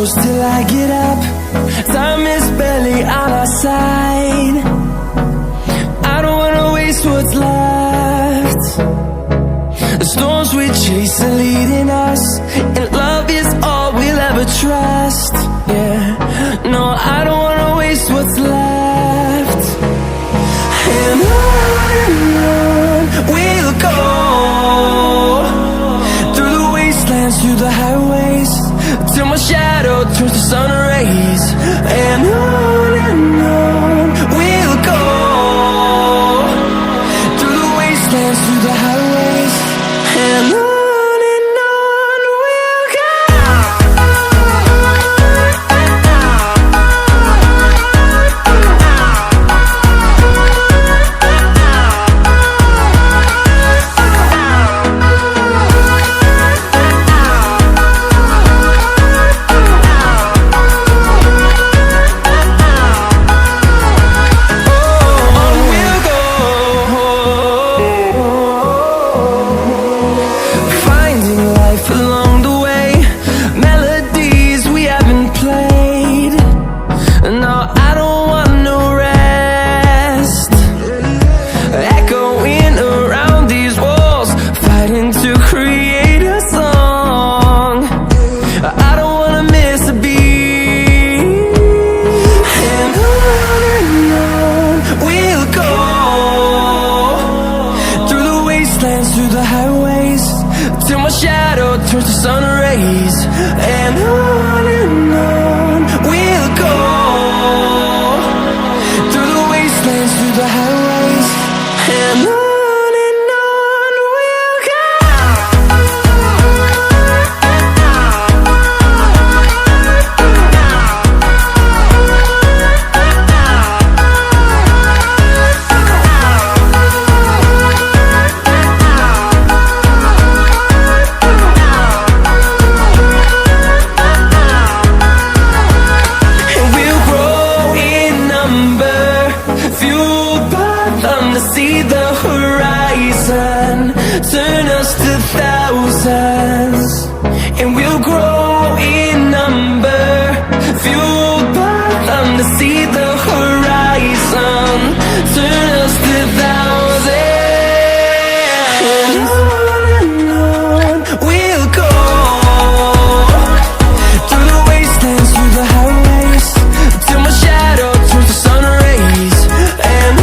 close till I get up. Time is barely on our side. I don't wanna waste what's left. The storms we chase are leading us, and love is all we'll ever trust. Yeah, no, I don't wanna waste what's left. And on we'll go, through the wastelands, through the highways, till my shadow turns to sun rays. And on we'll go, through the wastelands, through the highways, and on we'll go. Through the highways, till my shadow turns to sun rays. And on we'll go, through the wastelands, through the highways, and on we'll go. See the horizon, turn us to thousands, and we'll grow in number, fueled by them. To see the horizon, turn us to thousands, and on we'll go, through the wastelands, through the highways, till my shadow turns to sun rays. And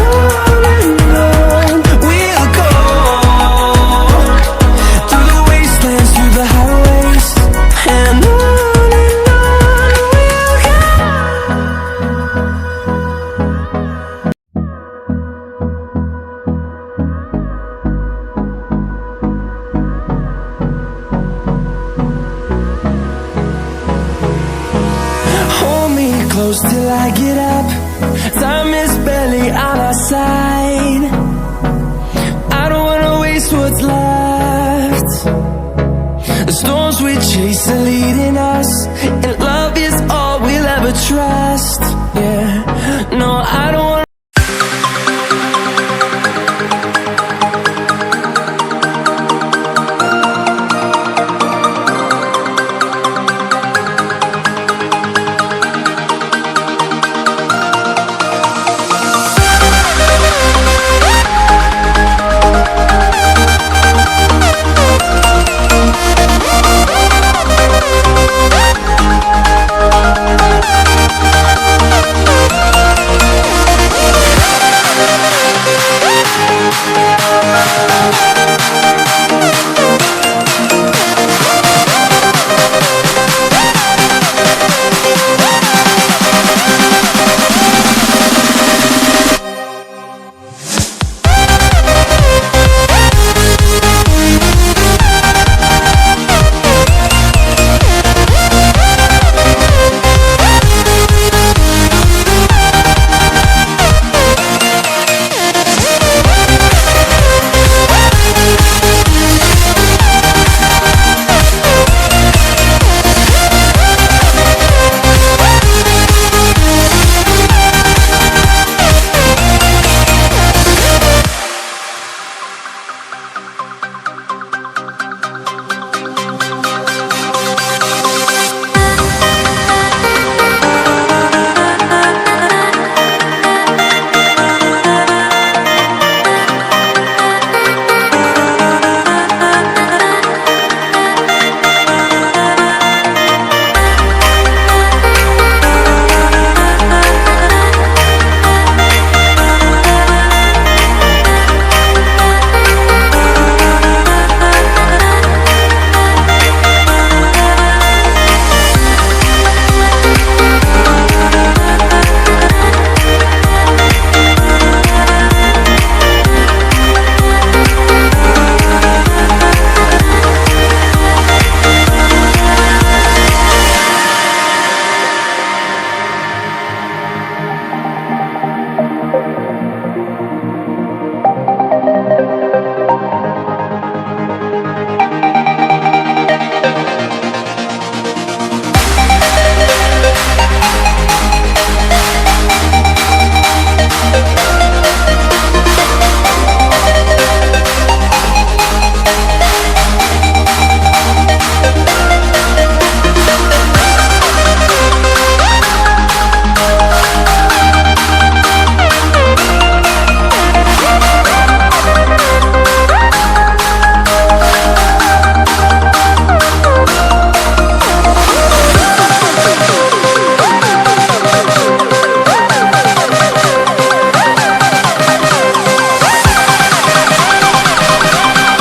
close till I get up. Time is barely on our side. I don't wanna waste what's left. The storms we chase are leading us, and love is all we'll ever trust. Yeah.